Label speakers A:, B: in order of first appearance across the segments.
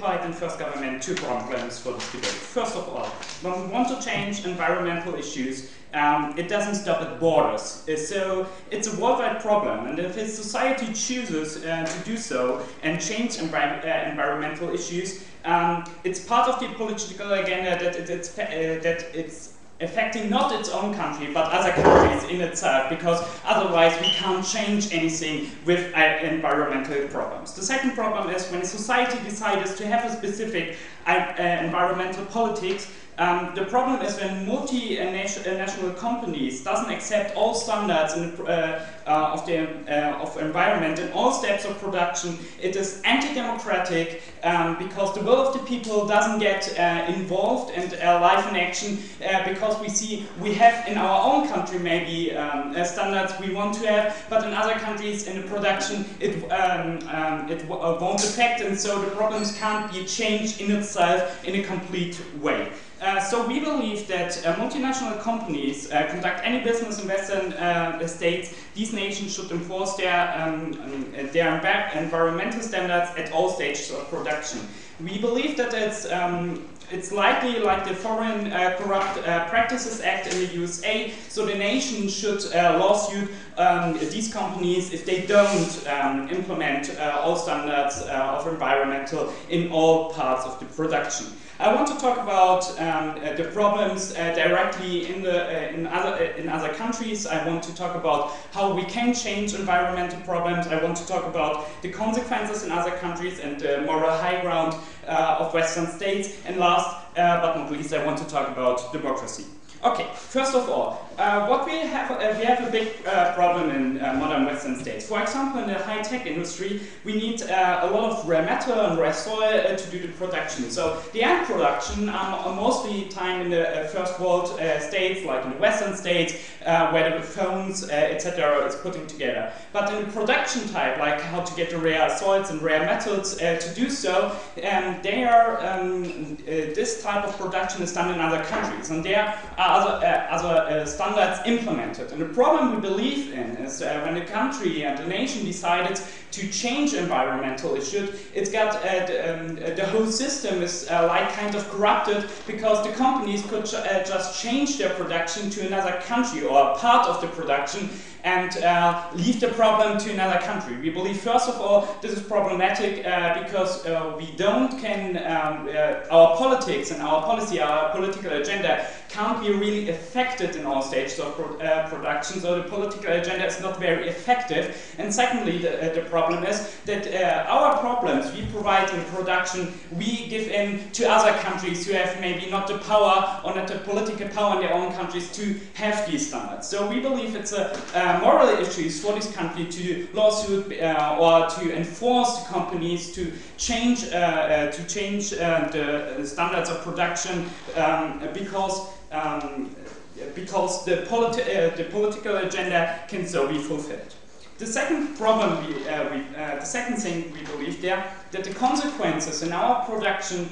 A: identified in first government two problems for this debate. First of all, when we want to change environmental issues, it doesn't stop at borders. So it's a worldwide problem, and if a society chooses to do so and change environmental issues, it's part of the political agenda that it's affecting not its own country, but other countries in itself, because otherwise we can't change anything with environmental problems. The second problem is when a society decides to have a specific environmental politics. The problem is when multinational companies doesn't accept all standards of environment in all steps of production. It is anti-democratic because the will of the people doesn't get involved and live in action because we have in our own country maybe standards we want to have, but in other countries in the production it won't affect, and so the problems can't be changed in itself in a complete way. So we believe that multinational companies conduct any business in Western states. These nations should enforce their environmental standards at all stages of production. We believe that it's likely like the Foreign Corrupt Practices Act in the USA, so the nation should lawsuit these companies if they don't implement all standards of environmental in all parts of the production. I want to talk about the problems directly in other countries. I want to talk about how we can change environmental problems. I want to talk about the consequences in other countries and the moral high ground of Western states. And last but not least, I want to talk about democracy. Okay, first of all, what we have a big problem in modern Western states. For example, in the high-tech industry, we need a lot of rare metal and rare soil to do the production. So the end production are mostly time in the first world states, like in the Western states, where the phones, etc. is putting together. But in the production type, like how to get the rare soils and rare metals to do so, this type of production is done in other countries, and there are other standards implemented. And the problem we believe in is when a country and a nation decided to change environmental issues, it's got the whole system is like kind of corrupted because the companies could just change their production to another country or part of the production and leave the problem to another country. We believe, first of all, this is problematic because our politics and our policy, our political agenda can't be really affected in all stages of production, so the political agenda is not very effective. And secondly, the problem is that our problems we provide in production, we give in to other countries who have maybe not the power or not the political power in their own countries to have these standards. So we believe it's a moral issue for this country to lawsuit or to enforce the companies to change the standards of production because the political agenda can so be fulfilled. The second problem, the second thing we believe there, that the consequences in our production,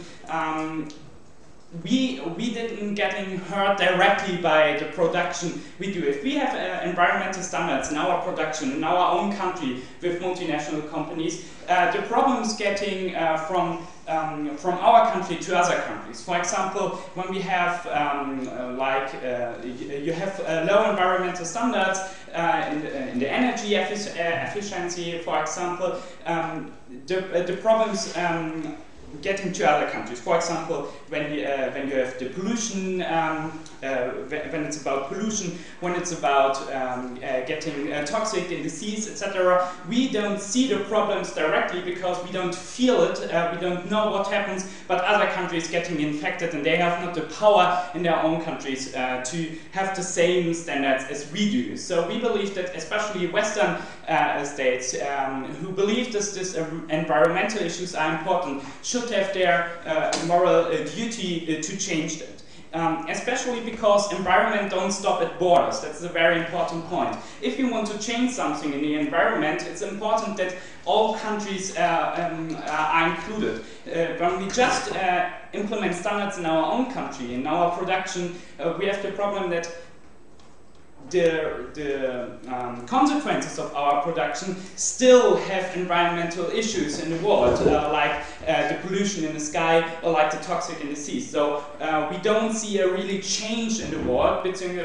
A: we didn't getting hurt directly by the production we do. If we have environmental standards in our production, in our own country with multinational companies, the problems getting from our country to other countries. For example, when we have you have low environmental standards in the energy efficiency, for example, the problems getting to other countries. For example, when you have the pollution, when it's about pollution, when it's about getting toxic in the seas, etc. We don't see the problems directly because we don't feel it, we don't know what happens, but other countries getting infected and they have not the power in their own countries to have the same standards as we do. So we believe that especially Western states who believe this environmental issues are important should have their moral duty to change that. Especially because environment don't stop at borders. That's a very important point. If you want to change something in the environment, it's important that all countries are included. When we just implement standards in our own country, in our production, we have the problem that the consequences of our production still have environmental issues in the world, like the pollution in the sky or like the toxic in the seas. So we don't see a really change in the world between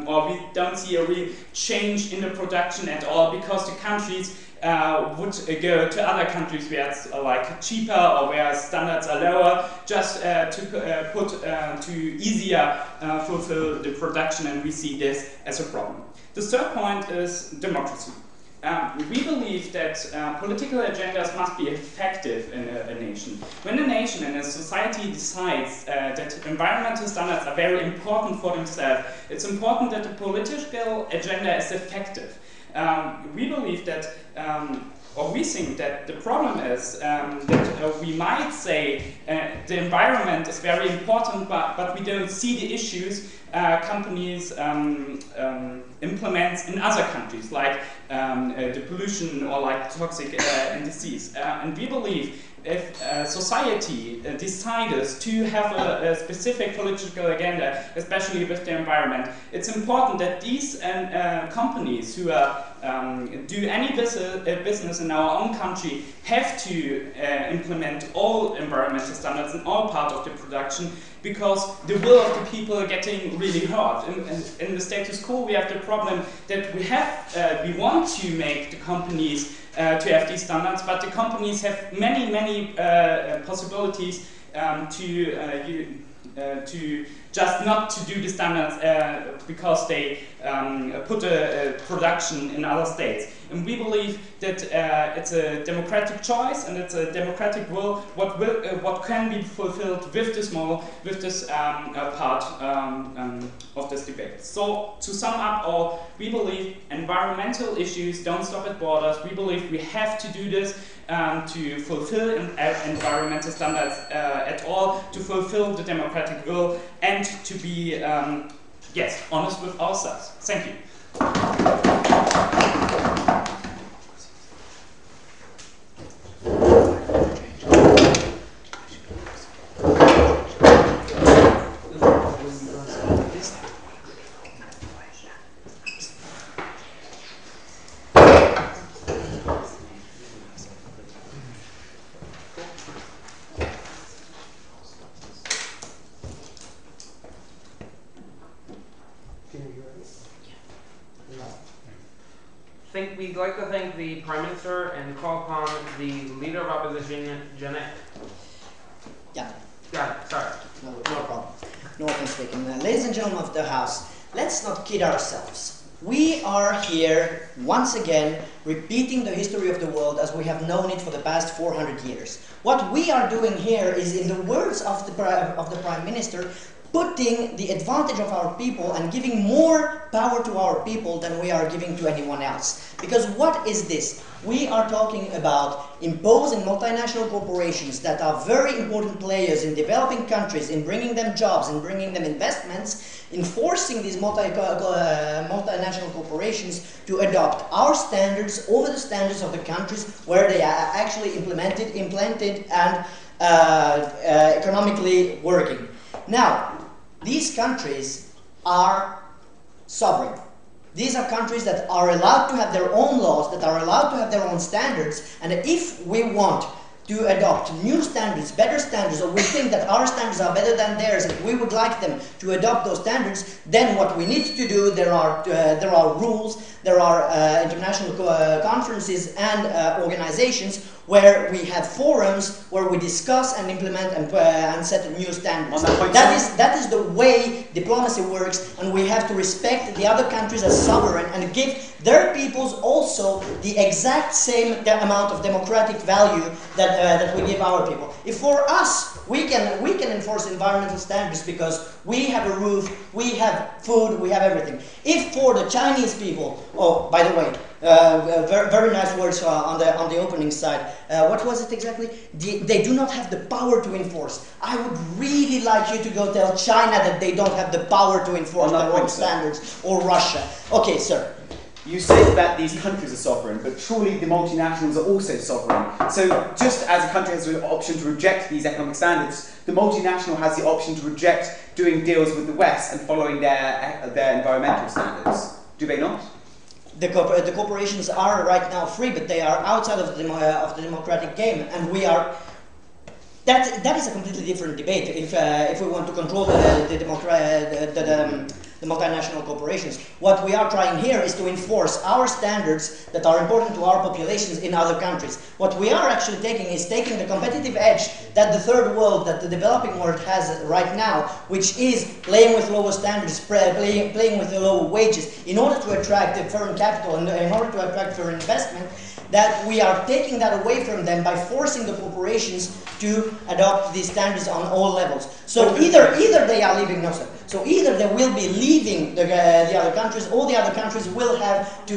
A: or we don't see a real change in the production at all, because the countries would go to other countries where it's like cheaper or where standards are lower, just to easier fulfill the production, and we see this as a problem. The third point is democracy. We believe that political agendas must be effective in a nation. When a nation and a society decides that environmental standards are very important for themselves, it's important that the political agenda is effective. We believe that, or we think that the problem is that we might say the environment is very important, but we don't see the issues companies implement in other countries, like the pollution or like toxic in the seas. And we believe if society decides to have a specific political agenda, especially with the environment, it's important that these companies who do any business in our own country have to implement all environmental standards in all parts of the production, because the will of the people are getting really hurt. In the status quo, we have the problem that we want to make the companies to have these standards, but the companies have many possibilities to just not to do the standards because they put a production in other states. And we believe that it's a democratic choice and it's a democratic will what can be fulfilled with this model, with this part of this debate. So to sum up all, we believe environmental issues don't stop at borders. We believe we have to do this to fulfill environmental standards at all, to fulfill the democratic will, and to be yes, honest with ourselves. Thank you.
B: We'd like to thank the Prime Minister and call upon the Leader of Opposition, Janet.
C: Yeah.
B: Yeah, sorry.
C: No problem. No offense taken. Ladies and gentlemen of the House, let's not kid ourselves. We are here once again repeating the history of the world as we have known it for the past 400 years. What we are doing here is, in the words of the Prime Minister, putting the advantage of our people and giving more power to our people than we are giving to anyone else. Because what is this? We are talking about imposing multinational corporations that are very important players in developing countries, in bringing them jobs, in bringing them investments, enforcing these multinational corporations to adopt our standards over the standards of the countries where they are actually implemented and economically working. Now, these countries are sovereign. These are countries that are allowed to have their own laws, that are allowed to have their own standards, and if we want to adopt new standards, better standards, or we think that our standards are better than theirs and we would like them to adopt those standards, then what we need to do, there are rules, there are international conferences and organizations where we have forums where we discuss and implement and set new standards. That is the way diplomacy works, and we have to respect the other countries as sovereign and give their peoples also the exact same amount of democratic value that we give our people. If for us, we can enforce environmental standards because we have a roof, we have food, we have everything. If for the Chinese people, oh, by the way, very nice words on the opening side. What was it exactly? They do not have the power to enforce. I would really like you to go tell China that they don't have the power to enforce their own standards, or Russia. Okay, sir.
D: You say that these countries are sovereign, but surely the multinationals are also sovereign. So just as a country has the option to reject these economic standards, the multinational has the option to reject doing deals with the West and following their environmental standards. Do they not?
C: The corporations are right now free, but they are outside of the democratic game, and we are. That is a completely different debate. If we want to control the multinational corporations, what we are trying here is to enforce our standards that are important to our populations in other countries. What we are actually taking is taking the competitive edge that the third world, that the developing world has right now, which is playing with lower standards, playing with the lower wages, in order to attract foreign capital and in order to attract foreign investment. That we are taking that away from them by forcing the corporations to adopt these standards on all levels. So either they are leaving, no sir. So either they will be leaving the other countries, or the other countries will have to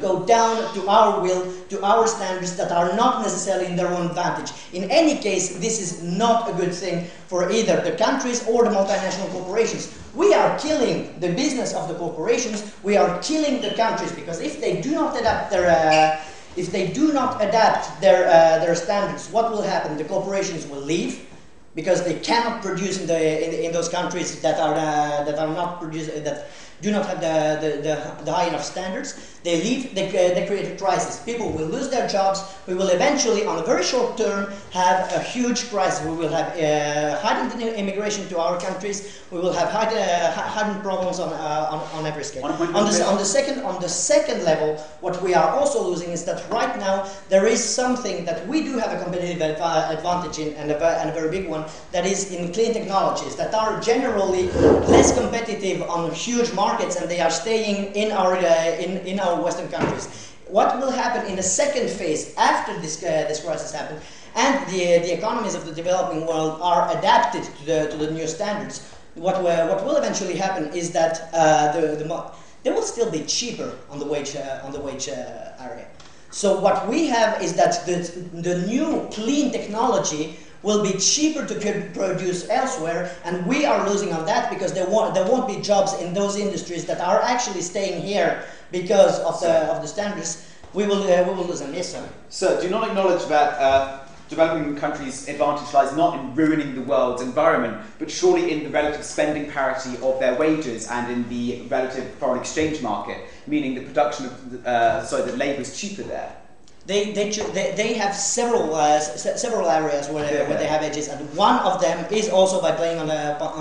C: go down to our will, to our standards that are not necessarily in their own advantage. In any case, this is not a good thing for either the countries or the multinational corporations. We are killing the business of the corporations. We are killing the countries, because if they do not adapt their standards, what will happen? The corporations will leave, because they cannot produce in those countries that are not producing, that do not have the high enough standards. They leave, they create a crisis. People will lose their jobs. We will eventually, on a very short term, have a huge crisis. We will have heightened immigration to our countries. We will have heightened problems on every scale. On the second level, what we are also losing is that right now there is something that we do have a competitive advantage in, and a very big one, that is in clean technologies that are generally less competitive on huge markets, and they are staying in our Western countries. What will happen in the second phase after this crisis happens, and the economies of the developing world are adapted to the new standards? What will eventually happen is that they will still be cheaper on the wage area. So what we have is that the new clean technology will be cheaper to produce elsewhere, and we are losing on that, because there won't be jobs in those industries that are actually staying here because of the standards. We will lose them. Yes, sir.
D: Sir, do you not acknowledge that developing countries' advantage lies not in ruining the world's environment, but surely in the relative spending parity of their wages and in the relative foreign exchange market, meaning the production of the labour is cheaper there?
C: They have several areas where they have edges, and one of them is also by playing on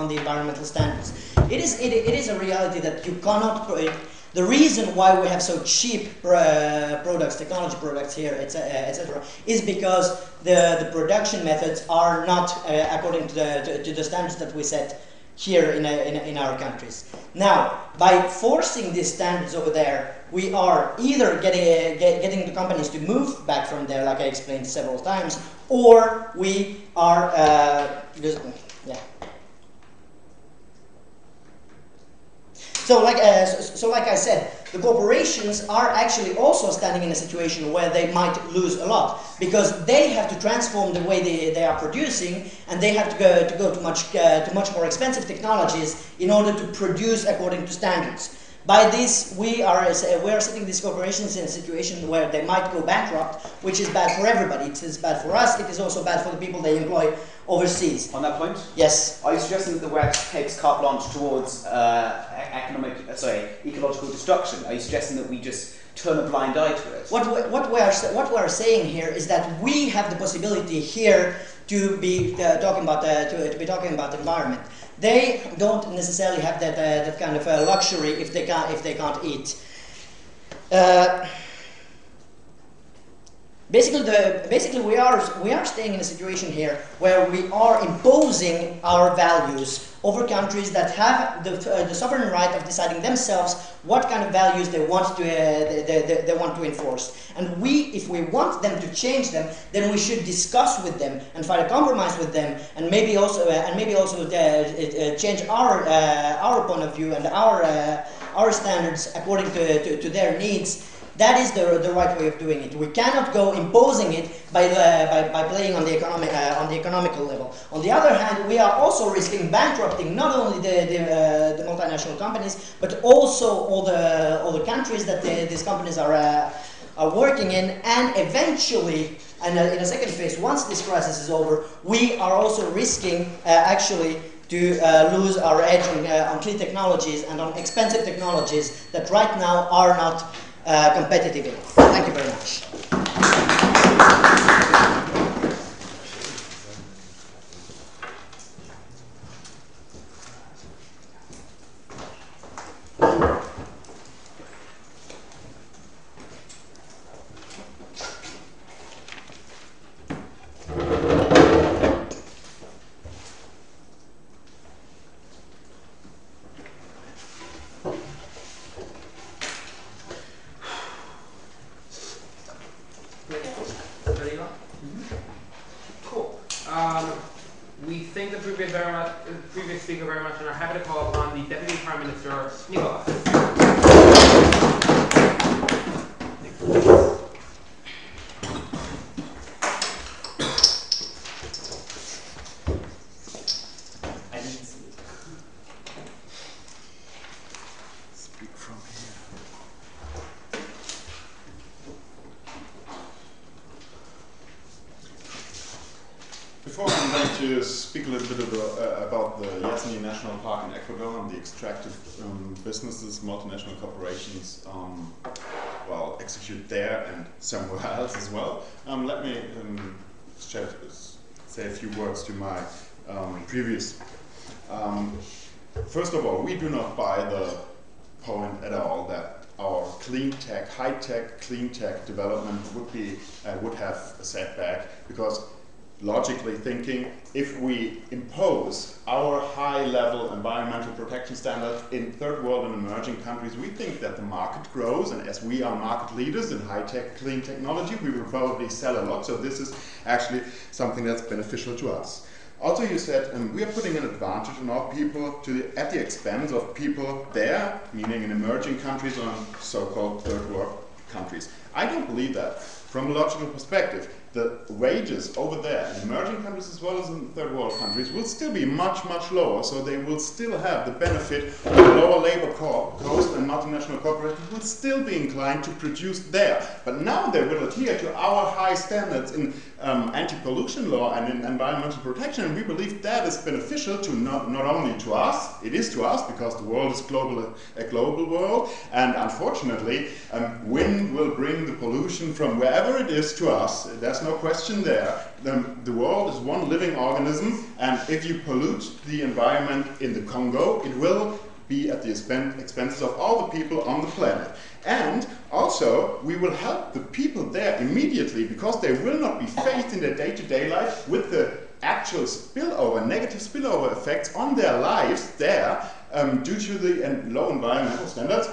C: the environmental standards. It is a reality that you cannot. The reason why we have so cheap products, technology products here, etc., is because the production methods are not according to the standards that we set here in our countries. Now, by forcing these standards over there, we are either getting the companies to move back from there, like I explained several times, or we are So like I said, the corporations are actually also standing in a situation where they might lose a lot, because they have to transform the way they are producing, and they have to go to much more expensive technologies in order to produce according to standards. By this, we are setting these corporations in a situation where they might go bankrupt, which is bad for everybody. It is bad for us. It is also bad for the people they employ overseas.
D: On that point?
C: Yes.
D: Are you suggesting that the West takes carte blanche towards ecological destruction? Are you suggesting that we just turn a blind eye to it?
C: What we are saying here is that we have the possibility here to be talking about the environment. They don't necessarily have that kind of luxury if they can't eat. Basically, we are staying in a situation here where we are imposing our values over countries that have the sovereign right of deciding themselves what kind of values they want to enforce. And if we want them to change them, then we should discuss with them and find a compromise with them, and maybe also change our point of view and our standards according to their needs. that is the right way of doing it. We cannot go imposing it by playing on the economical level. On the other hand, we are also risking bankrupting not only the multinational companies, but also all the countries that these companies are working in, and eventually, and in a second phase, once this crisis is over, we are also risking actually to lose our edge on clean technologies and on expensive technologies that right now are not competitive enough. Thank you very much.
B: We thank the previous speaker very much and are happy to call upon the Deputy Prime Minister, Nicola.
A: I didn't see it.
D: Speak from here.
E: Before I'm going to speak a little bit about the Yasni National Park in Ecuador and the extractive businesses, multinational corporations, well, execute there and somewhere else as well. Let me say a few words to my previous. First of all, we do not buy the point at all that our clean tech, high-tech, clean tech development would have a setback, because logically thinking, if we impose our high-level environmental protection standards in third world and emerging countries, we think that the market grows, and as we are market leaders in high-tech, clean technology, we will probably sell a lot. So this is actually something that's beneficial to us. Also, you said we are putting an advantage on our people at the expense of people there, meaning in emerging countries or so-called third world countries. I don't believe that. From a logical perspective, the wages over there in emerging countries as well as in third world countries will still be much, much lower, so they will still have the benefit of the lower labor cost, and multinational corporations will still be inclined to produce there. But now they will adhere to our high standards in anti-pollution law and in environmental protection, and we believe that is beneficial to not only to us, it is to us because the world is a global world, and unfortunately wind will bring the pollution from wherever it is to us. There's no question there. The world is one living organism, and if you pollute the environment in the Congo, it will be at the expenses of all the people on the planet. And also, we will help the people there immediately, because they will not be faced in their day-to-day life with the actual spillover, negative spillover effects on their lives there due to the low environmental standards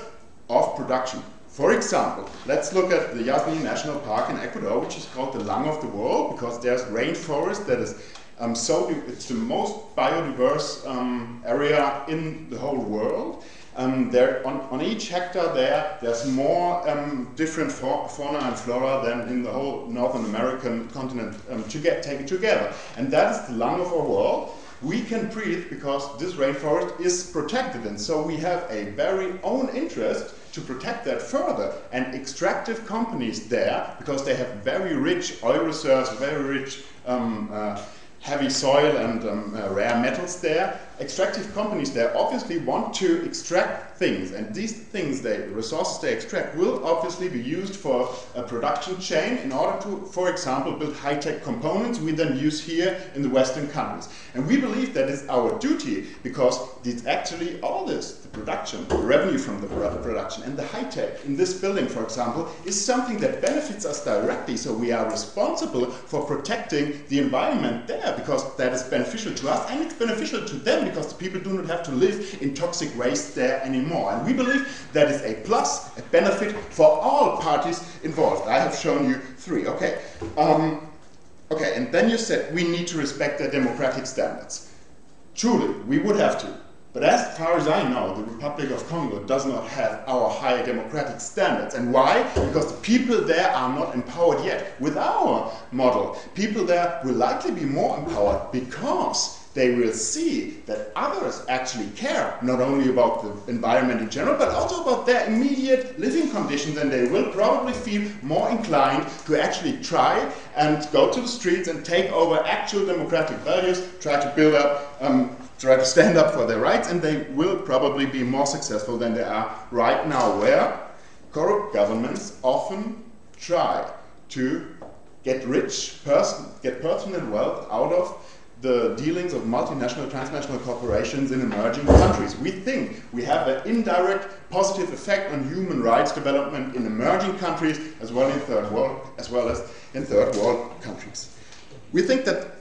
E: of production. For example, let's look at the Yasni National Park in Ecuador, which is called the lung of the world, because there's rainforest that is it's the most biodiverse area in the whole world. There, on each hectare there's more different fauna and flora than in the whole Northern American continent taken together. And that is the lung of our world. We can breathe because this rainforest is protected, and so we have a very own interest to protect that further. And extractive companies there, because they have very rich oil reserves, very rich heavy soil and rare metals there, extractive companies there obviously want to extract things, and these things, the resources they extract, will obviously be used for a production chain in order to, for example, build high-tech components we then use here in the Western countries. And we believe that is our duty, because it's actually all this, the production, the revenue from the production, and the high-tech in this building, for example, is something that benefits us directly, so we are responsible for protecting the environment there, because that is beneficial to us, and it's beneficial to them, because the people do not have to live in toxic waste there anymore. And we believe that is a plus, a benefit for all parties involved. I have shown you three. Okay. Okay, and then you said we need to respect their democratic standards. Truly, we would have to. But as far as I know, the Republic of Congo does not have our high democratic standards. And why? Because the people there are not empowered yet. With our model, people there will likely be more empowered because they will see that others actually care not only about the environment in general, but also about their immediate living conditions, and they will probably feel more inclined to actually try and go to the streets and take over actual democratic values, try to build up, try to stand up for their rights, and they will probably be more successful than they are right now, where corrupt governments often try to get get personal wealth out of the dealings of multinational, transnational corporations in emerging countries. We think we have an indirect positive effect on human rights development in emerging countries as well as in third world countries. We think that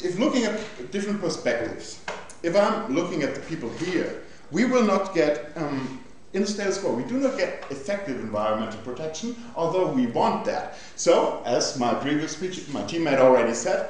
E: if looking at different perspectives, if I'm looking at the people here, we will not get in the status quo, we do not get effective environmental protection, although we want that. So, as my previous speech, my teammate already said,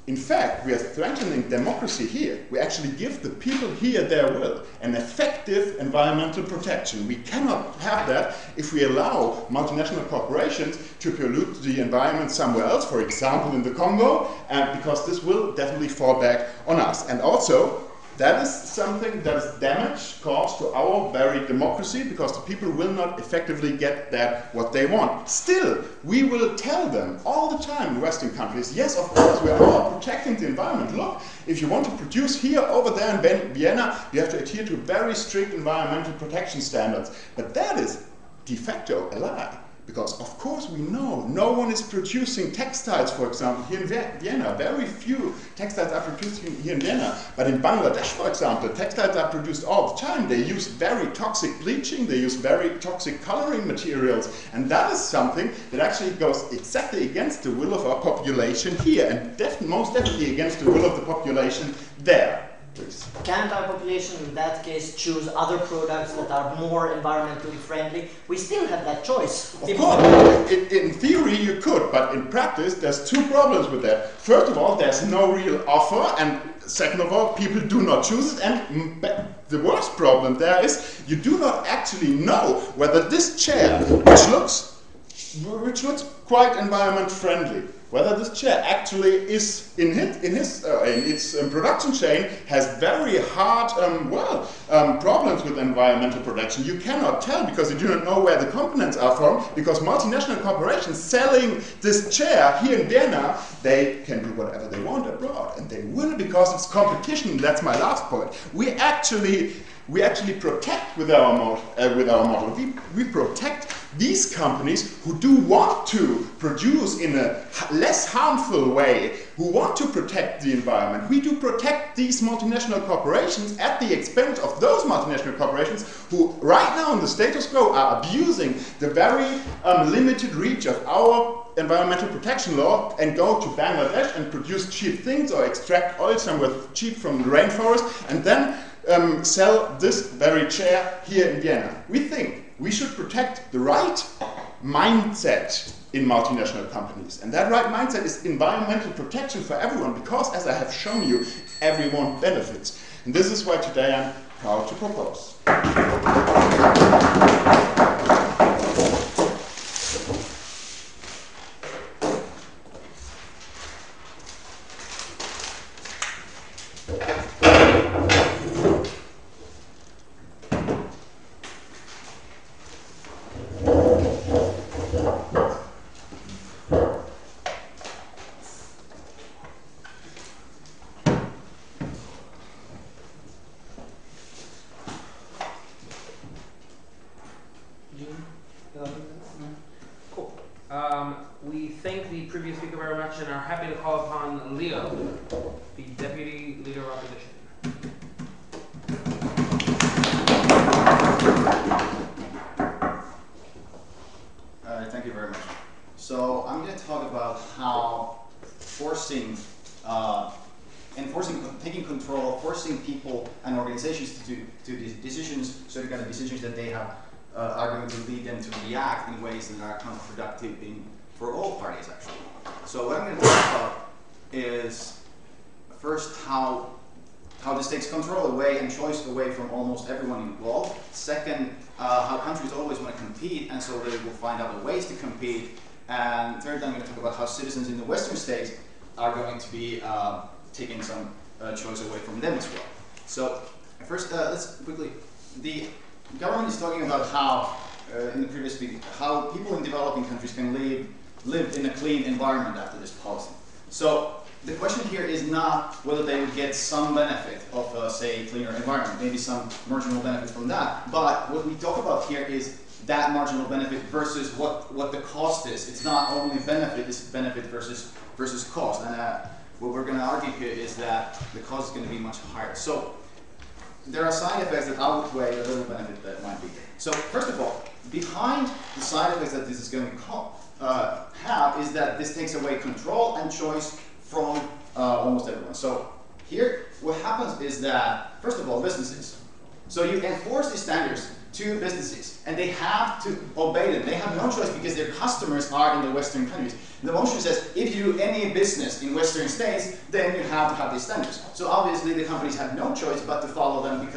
E: in fact, we are strengthening democracy here. We actually give the people here their will, an effective environmental protection. We cannot have that if we allow multinational corporations to pollute the environment somewhere else, for example in the Congo, because this will definitely fall back on us. And also, that is something that is damage caused to our very democracy, because the people will not effectively get that what they want. Still, we will tell them all the time in Western countries, yes, of course, we are all protecting the environment. Look, if you want to produce here, over there in Vienna, you have to adhere to very strict environmental protection standards. But that is de facto a lie. Because of course we know no one is producing textiles, for example, here in Vienna. Very few textiles are produced here in Vienna. But in Bangladesh, for example, textiles are produced all the time. They use very toxic bleaching, they use very toxic coloring materials. And that is something that actually goes exactly against the will of our population here, and most definitely against the will of the population there. Please.
C: Can't our population in that case choose other products that are more environmentally friendly? We still have that choice.
E: Of course, in theory you could, but in practice there's two problems with that. First of all, there's no real offer, and second of all, people do not choose it, and the worst problem there is you do not actually know whether this chair, which looks quite environment friendly, whether this chair actually is in its production chain has very hard problems with environmental protection. You cannot tell because you do not know where the components are from, because multinational corporations selling this chair here in Vienna, they can do whatever they want abroad, and they will because it's competition. That's my last point. We actually protect with our model. We protect these companies who do want to produce in a less harmful way, who want to protect the environment. We do protect these multinational corporations at the expense of those multinational corporations who right now in the status quo are abusing the very limited reach of our environmental protection law and go to Bangladesh and produce cheap things or extract oil somewhere cheap from the rainforest and then sell this very chair here in Vienna. We think we should protect the right mindset in multinational companies. And that right mindset is environmental protection for everyone, because as I have shown you, everyone benefits. And this is why today I'm proud to propose.
B: We thank the previous speaker very much and are happy to call upon Leo, the Deputy Leader of Opposition.
F: Thank you very much. So I'm going to talk about how taking control, forcing people and organizations to do these decisions, certain kind of decisions that they have, are going to lead them to react in ways that are counterproductive for all parties, actually. So what I'm going to talk about is first how how this takes control away and choice away from almost everyone involved. Second, how countries always want to compete, and so they will find other ways to compete. And third, I'm going to talk about how citizens in the Western states are going to be taking some choice away from them as well. So first, let's quickly, the government is talking about how, in the previous speech, how people in developing countries can live in a clean environment after this policy. So the question here is not whether they would get some benefit of, say, a cleaner environment, maybe some marginal benefit from that, but what we talk about here is that marginal benefit versus what the cost is. It's not only benefit, it's benefit versus cost. And what we're going to argue here is that the cost is going to be much higher. So there are side effects that outweigh the little benefit that might be. So first of all, behind the side effects that this is going to have is that this takes away control and choice from almost everyone. So here, what happens is that, first of all, businesses. So you enforce these standards to businesses, and they have to obey them. They have no choice because their customers are in the Western countries. The motion says if you do any business in Western states, then you have to have these standards. So obviously the companies have no choice but to follow them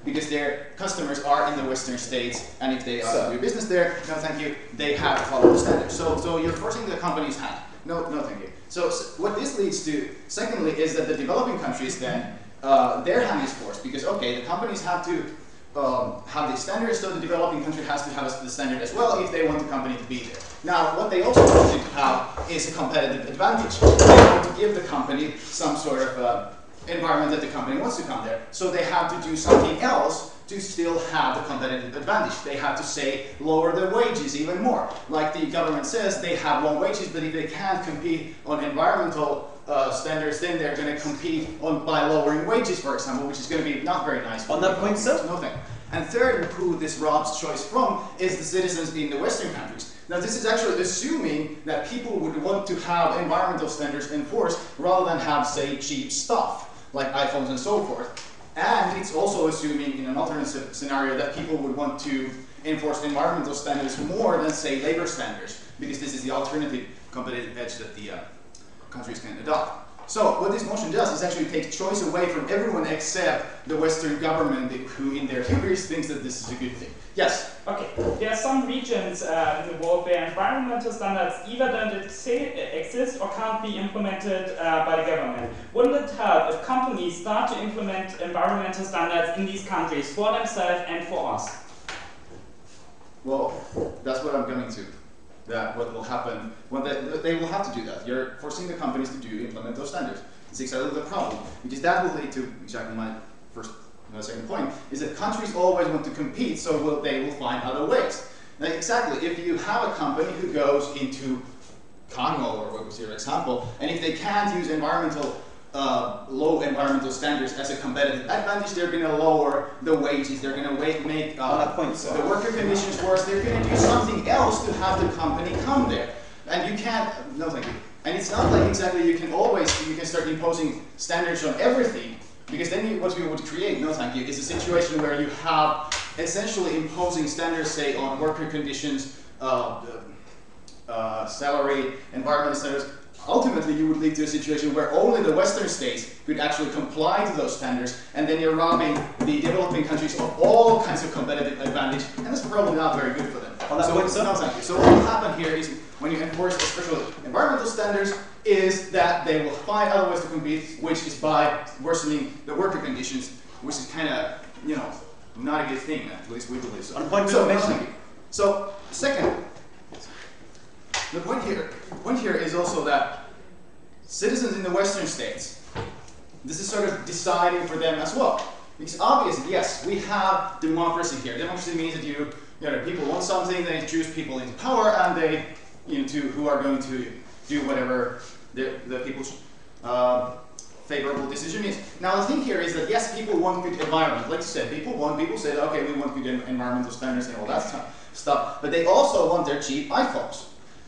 F: because their customers are in the Western states, and if they are to do business there, no thank you, they have to follow the standards. So you're forcing the company's hand. No thank you. So what this leads to, secondly, is that the developing countries then, their hand is forced because, okay, the companies have to have these standards, so the developing country has to have the standard as well if they want the company to be there. Now, what they also want to have is a competitive advantage. They want to give the company some sort of environment that the company wants to come there, so they have to do something else to still have the competitive advantage. They have to, say, lower their wages even more. Like the government says, they have low wages, but if they can't compete on environmental standards, then they're going to compete by lowering wages, for example, which is going to be not very nice.
D: On that point, sir?
F: No thing. And third, who this robs choice from is the citizens in the Western countries. Now, this is actually assuming that people would want to have environmental standards enforced rather than have, say, cheap stuff, like iPhones and so forth. And it's also assuming, in an alternative scenario, that people would want to enforce environmental standards more than, say, labor standards, because this is the alternative competitive edge that the countries can adopt. So what this motion does is actually take choice away from everyone except the Western government, who in their hubris thinks that this is a good thing. Yes?
A: Okay, there are some regions in the world where environmental standards either don't exist or can't be implemented by the government. Wouldn't it help if companies start to implement environmental standards in these countries for themselves and for us?
F: Well, that's what I'm coming to. That what will happen when they will have to do that. You're forcing the companies to implement those standards. It's exactly the problem, because that will lead to exactly my second point, is that countries always want to compete, so they will find other ways. Now, exactly, if you have a company who goes into Congo, or what was your example, and if they can't use low environmental standards as a competitive advantage, they're going to lower the wages, they're going to make the worker conditions worse, they're going to do something else to have the company come there. And you can't, no thank you. And it's not like exactly you can start imposing standards on everything, because then what you would create, no thank you, is a situation where you have essentially imposing standards, say, on worker conditions, salary, environmental standards. Ultimately, you would lead to a situation where only the Western states could actually comply to those standards, and then you're robbing the developing countries of all kinds of competitive advantage, and that's probably not very good for them. No, thank you. So what will happen here is, when you enforce especially environmental standards, is that they will find other ways to compete, which is by worsening the worker conditions, which is kind of, not a good thing, at least we believe so.
D: On a point
F: So, second, the point here is also that citizens in the Western states, this is sort of deciding for them as well. Because obviously, yes, we have democracy here. Democracy means that people want something, they choose people into power, and they, who are going to do whatever the people's favorable decision is. Now the thing here is that yes, people want good environment. Like you said, people say, okay, we want good environmental standards and all that stuff, but they also want their cheap iPhones.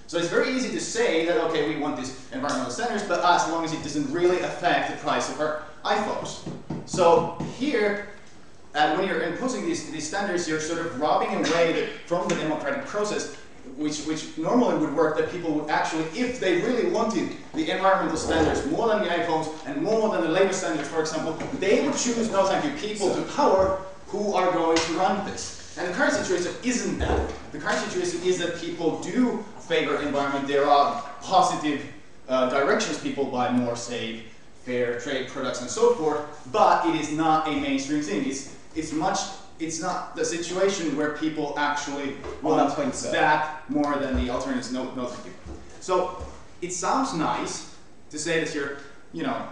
F: So it's very easy to say that, okay, we want these environmental standards, but as long as it doesn't really affect the price of our iPhones. So here, when you're imposing these standards, you're sort of robbing away from the democratic process which normally would work, that people would actually, if they really wanted the environmental standards more than the iPhones and more than the labor standards, for example, they would choose, no thank you, people to power who are going to run this. And the current situation isn't that. The current situation is that people do favor environment. There are positive directions people buy more safe, fair trade products and so forth, but it is not a mainstream thing. It's not the situation where people actually want that more than the alternatives. No, thank you. So it sounds nice to say that you're, you know,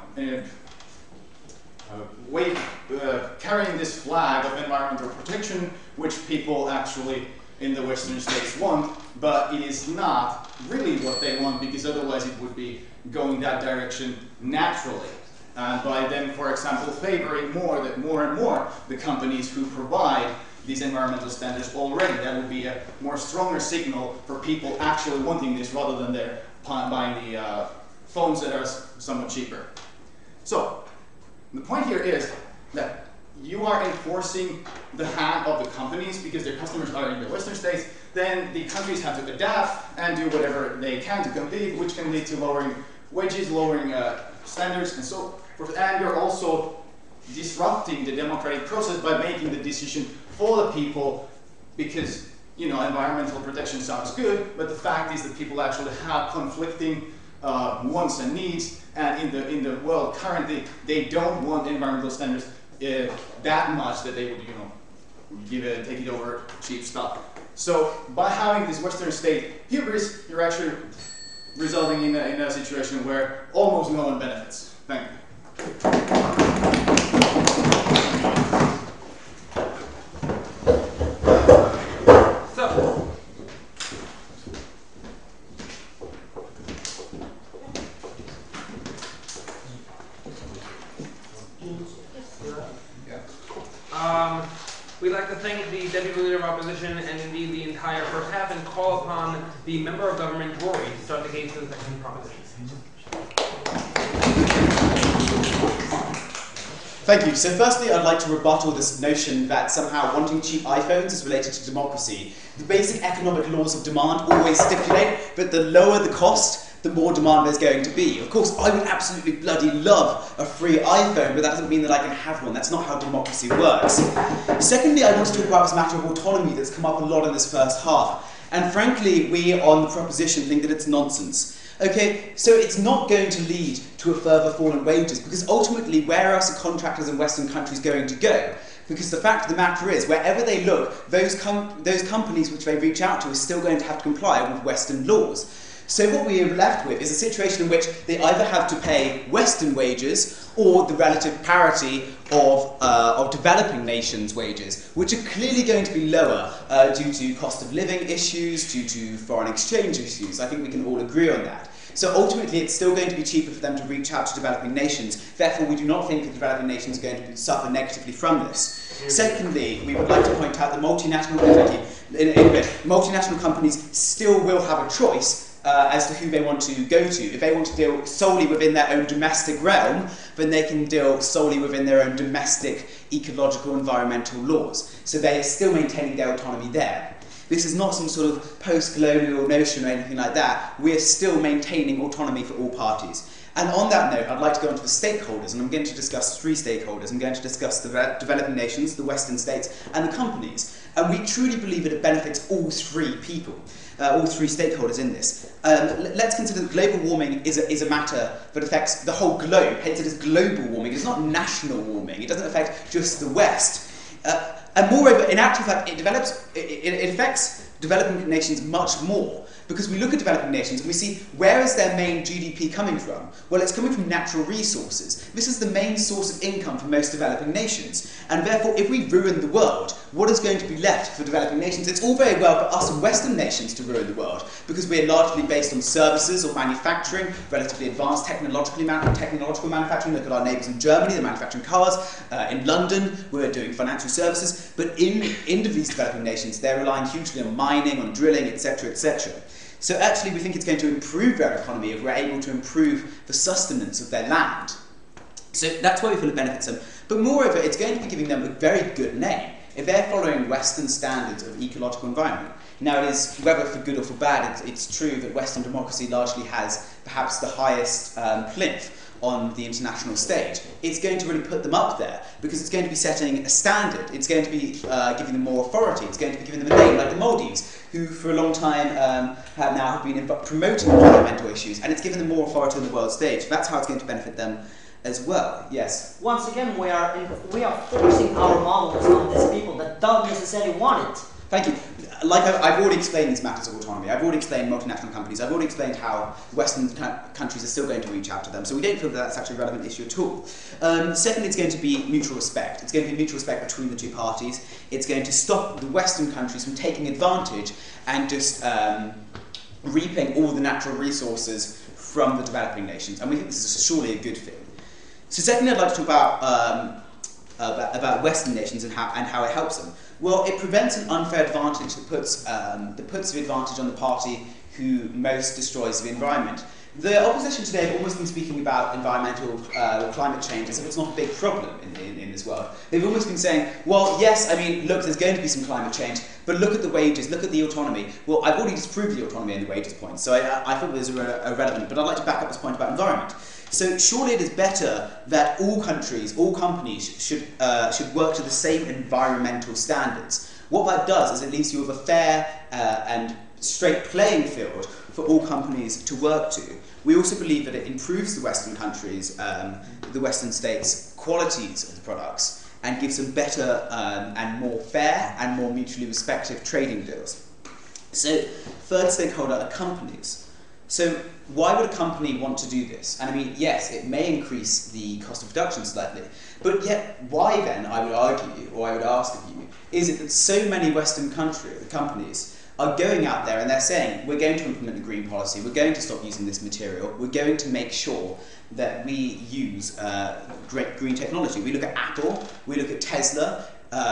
F: carrying this flag of environmental protection, which people actually in the Western states want, but it is not really what they want, because otherwise it would be going that direction naturally. By them, for example, favoring more and more the companies who provide these environmental standards already. That would be a more stronger signal for people actually wanting this, rather than they're buying the phones that are somewhat cheaper. So the point here is that you are enforcing the hand of the companies because their customers are in the Western states. Then the countries have to adapt and do whatever they can to compete, which can lead to lowering wages, lowering standards, and so forth. And you're also disrupting the democratic process by making the decision for the people, because, you know, environmental protection sounds good, but the fact is that people actually have conflicting wants and needs, and in the world currently, they don't want environmental standards that much that they would, you know, take it over cheap stuff. So by having this Western state hubris, you're actually resulting in a situation where almost no one benefits. Thank you.
B: We'd like to thank the Deputy Leader of Opposition and indeed the entire first half, and call upon the Member of Government, Rory, to start the case for the second proposition.
D: Thank you. So firstly, I'd like to rebuttal this notion that somehow wanting cheap iPhones is related to democracy. The basic economic laws of demand always stipulate that the lower the cost, the more demand there's going to be. Of course, I would absolutely bloody love a free iPhone, but that doesn't mean that I can have one. That's not how democracy works. Secondly, I want to talk about this matter of autonomy that's come up a lot in this first half. And frankly, we on the proposition think that it's nonsense. Okay, so it's not going to lead to a further fall in wages, because ultimately, where else are contractors in Western countries going to go? Because the fact of the matter is, wherever they look, those companies which they reach out to are still going to have to comply with Western laws. So what we are left with is a situation in which they either have to pay Western wages or the relative parity of developing nations' wages, which are clearly going to be lower due to cost of living issues, due to foreign exchange issues. I think we can all agree on that. So ultimately, it's still going to be cheaper for them to reach out to developing nations. Therefore, we do not think that developing nations are going to suffer negatively from this. Secondly, we would like to point out that multinational companies still will have a choice as to who they want to go to. If they want to deal solely within their own domestic realm, then they can deal solely within their own domestic ecological environmental laws. So they are still maintaining their autonomy there. This is not some sort of post-colonial notion or anything like that. We are still maintaining autonomy for all parties. And on that note, I'd like to go on to the stakeholders, and I'm going to discuss three stakeholders. I'm going to discuss the developing nations, the Western states, and the companies. And we truly believe that it benefits all three people, all three stakeholders in this. Let's consider that global warming is a matter that affects the whole globe, hence it is global warming. It's not national warming. It doesn't affect just the West. And moreover, in actual fact, it affects developing nations much more, because we look at developing nations and we see, where is their main GDP coming from? Well, it's coming from natural resources. This is the main source of income for most developing nations. And therefore, if we ruin the world, what is going to be left for developing nations? It's all very well for us and Western nations to ruin the world, because we're largely based on services or manufacturing, relatively advanced technological manufacturing. Look at our neighbours in Germany, they're manufacturing cars. In London, we're doing financial services. But in these developing nations, they're relying hugely on mining, on drilling, etc., etc. So actually, we think it's going to improve their economy if we're able to improve the sustenance of their land. So that's why we feel it benefits them. But moreover, it's going to be giving them a very good name. If they're following Western standards of ecological environment, Now, it is, whether for good or for bad, it's true that Western democracy largely has perhaps the highest plinth on the international stage. It's going to really put them up there because it's going to be setting a standard. It's going to be giving them more authority. It's going to be giving them a name, like the Maldives, who for a long time have been promoting environmental issues, and it's given them more authority on the world stage. That's how it's going to benefit them as well. Yes?
C: Once again, we are forcing our models on these people that don't necessarily want it.
D: Thank you. Like I've already explained these matters of autonomy. I've already explained multinational companies. I've already explained how Western countries are still going to reach out to them. So we don't feel that that's actually a relevant issue at all. Secondly, it's going to be mutual respect. It's going to be mutual respect between the two parties. It's going to stop the Western countries from taking advantage and just reaping all the natural resources from the developing nations. And we think this is surely a good thing. So secondly, I'd like to talk about Western nations and how it helps them. Well, it prevents an unfair advantage that puts the advantage on the party who most destroys the environment. The opposition today have almost been speaking about environmental climate change as if it's not a big problem in this world. They've almost been saying, well, yes, I mean, look, there's going to be some climate change, but look at the wages, look at the autonomy. Well, I've already disproved the autonomy and the wages point, so I thought it was irrelevant, but I'd like to back up this point about environment. So surely it is better that all countries, all companies should work to the same environmental standards. What that does is it leaves you with a fair and straight playing field for all companies to work to. We also believe that it improves the Western countries, the Western states' qualities of the products and gives them better and more fair and more mutually respective trading deals. So third stakeholder are companies. So why would a company want to do this? And I mean, yes, it may increase the cost of production slightly, but yet why then, I would argue, or I would ask of you, is it that so many Western companies are going out there and they're saying, we're going to implement a green policy, we're going to stop using this material, we're going to make sure that we use great green technology. We look at Apple, we look at Tesla,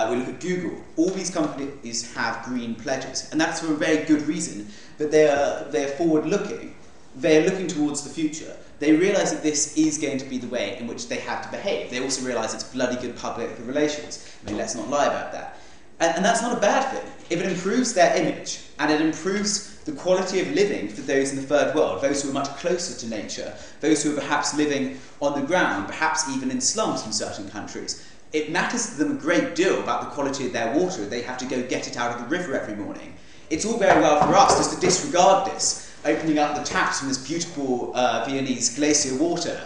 D: we look at Google. All these companies have green pledges, and that's for a very good reason, but they're forward-looking. They're looking towards the future. They realise that this is going to be the way in which they have to behave. They also realise it's bloody good public relations. I mean, let's not lie about that. And that's not a bad thing. If it improves their image, and it improves the quality of living for those in the third world, those who are much closer to nature, those who are perhaps living on the ground, perhaps even in slums in certain countries, it matters to them a great deal about the quality of their water. They have to go get it out of the river every morning. It's all very well for us just to disregard this, opening up the taps from this beautiful Viennese glacier water.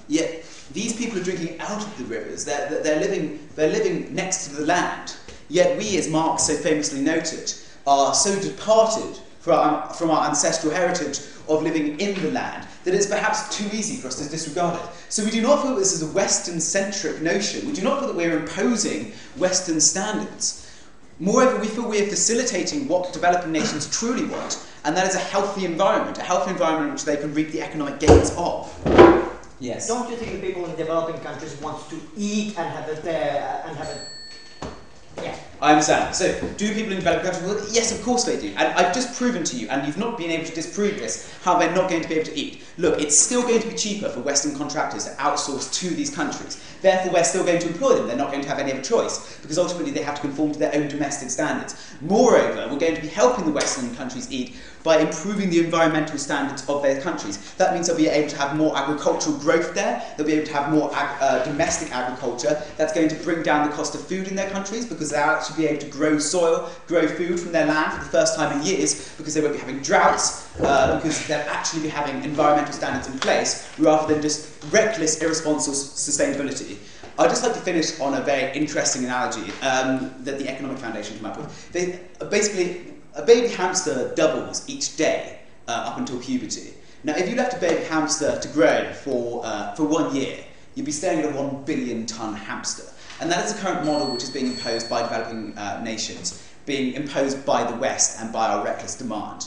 D: Yet these people are drinking out of the rivers. They're living next to the land. Yet we, as Marx so famously noted, are so departed from our ancestral heritage of living in the land that it's perhaps too easy for us to disregard it. So we do not feel this is a Western-centric notion. We do not feel that we're imposing Western standards. Moreover, we feel we are facilitating what developing nations truly want, and that is a healthy environment in which they can reap the economic gains of. Yes.
C: Don't you think the people in developing countries want to eat and have it yeah.
D: I understand. So, do people in developing countries? Well, yes, of course they do. And I've just proven to you, and you've not been able to disprove this, how they're not going to be able to eat. Look, it's still going to be cheaper for Western contractors to outsource to these countries. Therefore, we're still going to employ them. They're not going to have any other choice, because ultimately they have to conform to their own domestic standards. Moreover, we're going to be helping the Western countries eat by improving the environmental standards of their countries. That means they'll be able to have more agricultural growth there. They'll be able to have more domestic agriculture. That's going to bring down the cost of food in their countries, because they'll actually be able to grow soil, grow food from their land for the first time in years, because they won't be having droughts, because they'll actually be having environmental standards in place, rather than just reckless, irresponsible sustainability. I'd just like to finish on a very interesting analogy that the Economic Foundation came up with. Basically, a baby hamster doubles each day up until puberty. Now, if you left a baby hamster to grow for 1 year, you'd be staring at a 1 billion ton hamster. And that is the current model which is being imposed by developing nations, being imposed by the West and by our reckless demand.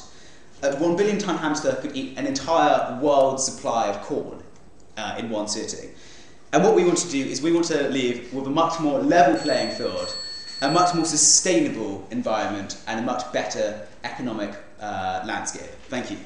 D: A 1 billion ton hamster could eat an entire world supply of corn in one sitting. And what we want to do is we want to live with a much more level playing field, a much more sustainable environment, and a much better economic landscape. Thank you.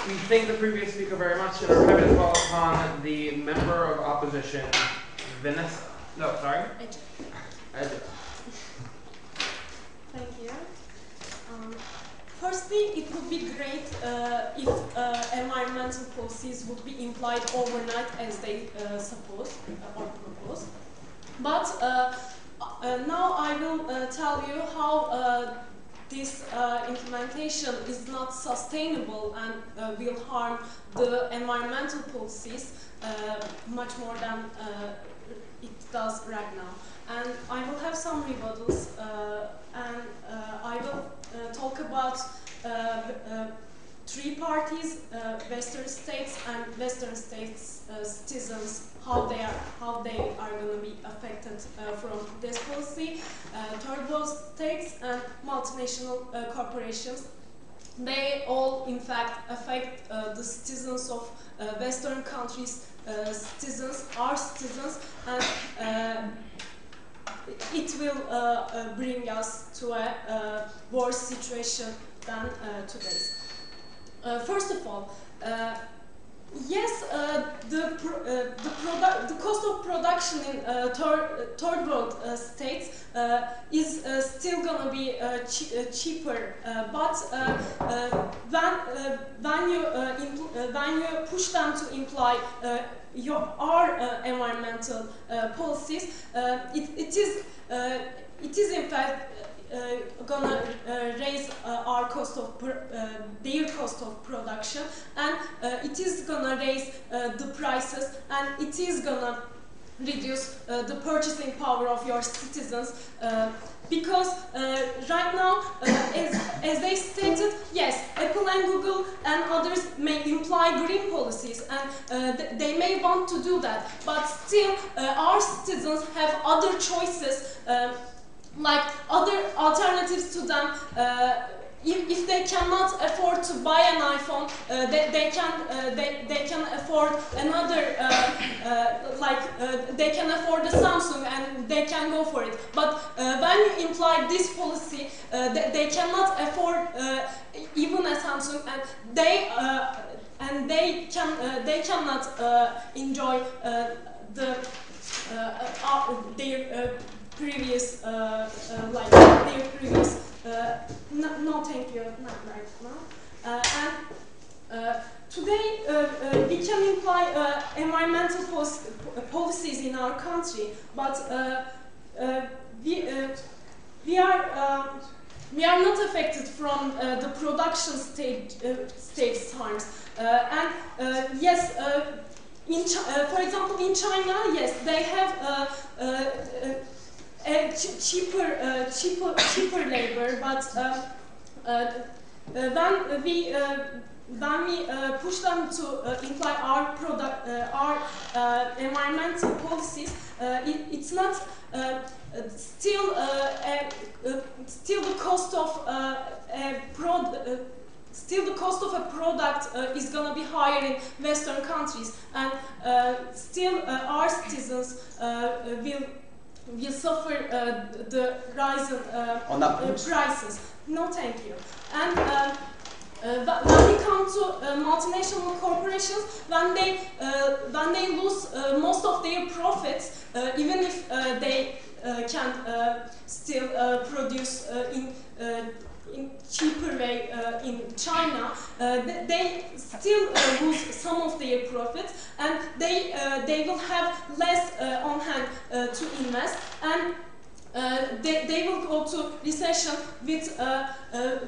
B: We thank the previous speaker very much and are happy to call upon the member of opposition, Vanessa. No, sorry. Edge.
G: Thank you. Firstly, it would be great if environmental policies would be implied overnight as they suppose or propose. But now I will tell you how this implementation is not sustainable and will harm the environmental policies much more than it does right now. And I will have some rebuttals, and I will talk about three parties: Western states and Western states citizens, how they are going to be affected from this policy. Third world states and multinational corporations. They all, in fact, affect the citizens of Western countries, citizens, our citizens, and it will bring us to a worse situation than today's. First of all, yes, the cost of production in third world states is still going to be cheaper, but when you push them to imply our environmental policies, it is in fact gonna raise our cost of their cost of production, and it is gonna raise the prices, and it is gonna reduce the purchasing power of your citizens, because right now, as they stated, yes, Apple and Google and others may imply green policies, and they may want to do that, but still our citizens have other choices, like other alternatives to them. If they cannot afford to buy an iPhone, they can afford another, they can afford a Samsung and they can go for it. But when you imply this policy, they cannot afford even a Samsung, and they cannot enjoy their previous their previous. No, thank you, not right now. Today we can imply environmental policies in our country, but we are not affected from the production stage times, and yes. For example, in China, yes, they have cheaper labor, but when we push them to imply our environmental policies, it's not still the cost of Still, the cost of a product is going to be higher in Western countries, and still our citizens will suffer the rise in prices. No, thank you. And when we come to multinational corporations, when they lose most of their profits, even if they can still produce in cheaper way in China, they still lose some of their profits, and they will have less on hand to invest, and they will go to recession with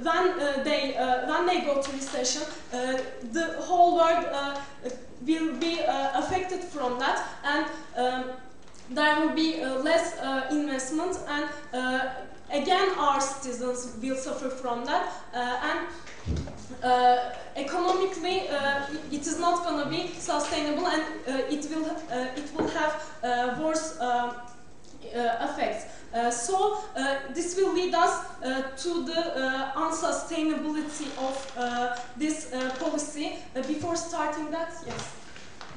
G: when they go to recession, the whole world will be affected from that, and there will be less investment, and again our citizens will suffer from that, and economically it is not going to be sustainable, and it will have worse effects. So this will lead us to the unsustainability of this policy. Before starting that, yes.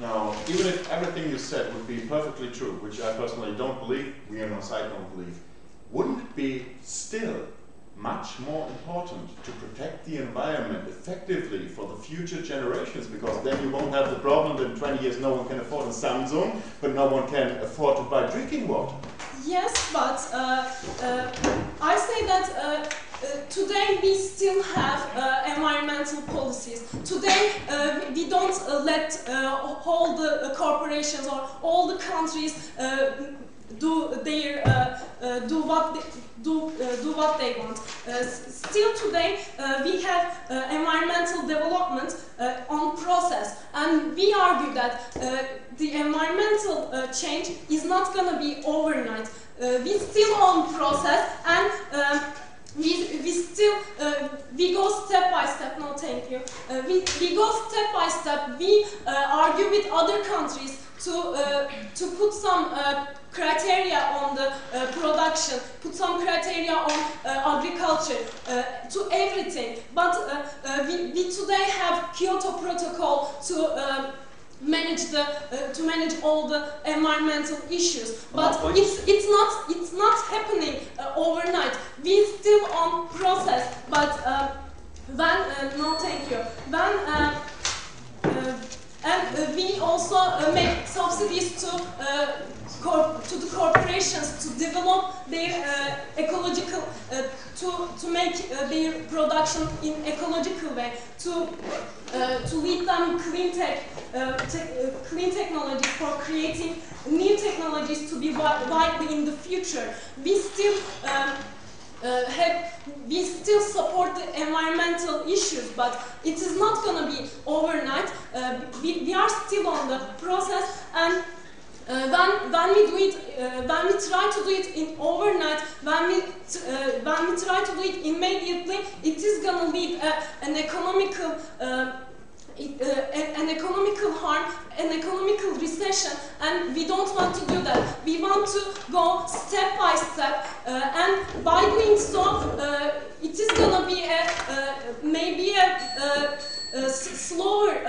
E: Now, even if everything you said would be perfectly true, which I personally don't believe, we on our side don't believe, wouldn't it be still much more important to protect the environment effectively for the future generations, because then you won't have the problem that in 20 years no one can afford a Samsung, but no one can afford to buy drinking water.
G: Yes, but I say that today we still have environmental policies. Today we don't let all the corporations or all the countries do what they want. Still today we have environmental development on process, and we argue that the environmental change is not going to be overnight. We still on process, and we still we go step by step. No, thank you. We go step by step. We argue with other countries to put some criteria on the production, put some criteria on agriculture, to everything. But we today have Kyoto Protocol to manage all the environmental issues, but it's not happening overnight. We still on process, but when no, thank you. And we also make subsidies to the corporations to develop their ecological, to make their production in ecological way, to lead them clean technology for creating new technologies to be widely in the future. We still support the environmental issues, but it is not going to be overnight. We are still on the process, and when we do it, when we try to do it in overnight, when we try to do it immediately, it is going to lead an economical harm, an economical recession, and we don't want to do that. We want to go step by step, and by doing so, it is going to be maybe a slower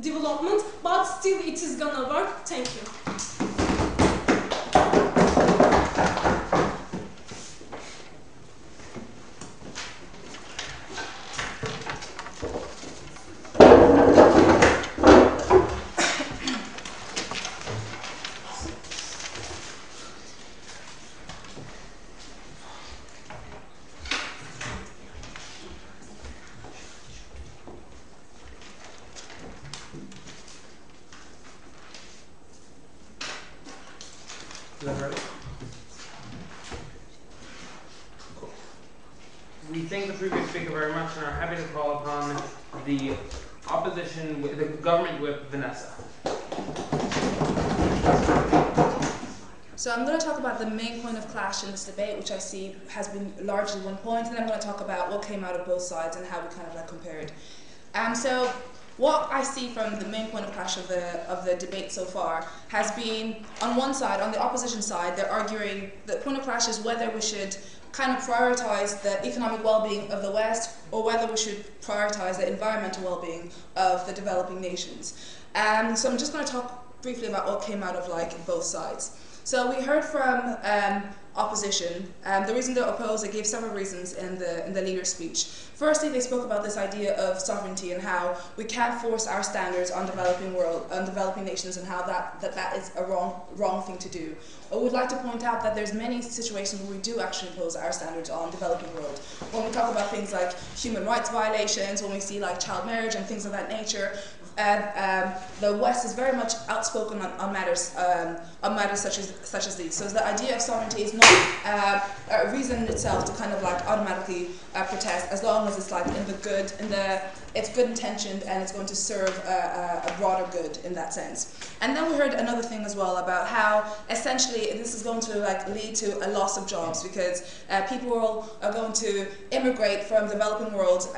G: development, but still it is going to work. Thank you.
B: We thank the previous speaker very much and are happy to call upon the opposition, the government whip, Vanessa.
H: So I'm going to talk about the main point of clash in this debate, which I see has been largely one point, and then I'm going to talk about what came out of both sides and how we kind of like compared. So what I see from the main point of clash of the debate so far has been, on one side, on the opposition side, they're arguing the point of clash is whether we should kind of prioritize the economic well-being of the West or whether we should prioritize the environmental well-being of the developing nations. So I'm just going to talk briefly about what came out of like both sides. So we heard from opposition. The reason they oppose, they gave several reasons in the leader's speech. Firstly, they spoke about this idea of sovereignty and how we can't force our standards on developing nations, and how that is a wrong thing to do. I would like to point out that there's many situations where we do actually impose our standards on developing world. When we talk about things like human rights violations, when we see like child marriage and things of that nature, the West is very much outspoken on matters such as these. So the idea of sovereignty is not a reason in itself to kind of like automatically protest, as long as it's like it's good intentioned and it's going to serve a broader good in that sense. And then we heard another thing as well about how essentially this is going to like lead to a loss of jobs, because people are going to immigrate from developing worlds,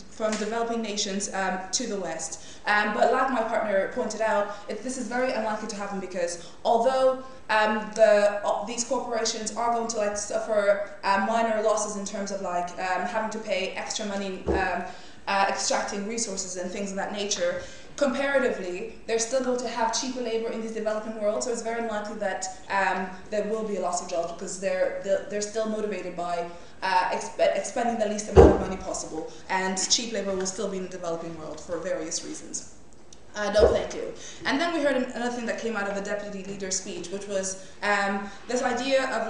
H: from developing nations to the West. But like my partner pointed out, this is very unlikely to happen, because although these corporations are going to like suffer minor losses in terms of like having to pay extra money extracting resources and things of that nature, comparatively, they're still going to have cheaper labor in these developing worlds, so it's very unlikely that there will be a loss of jobs because they're still motivated by expending the least amount of money possible, and cheap labor will still be in the developing world for various reasons. No, thank you. And then we heard another thing that came out of the deputy leader's speech, which was this idea of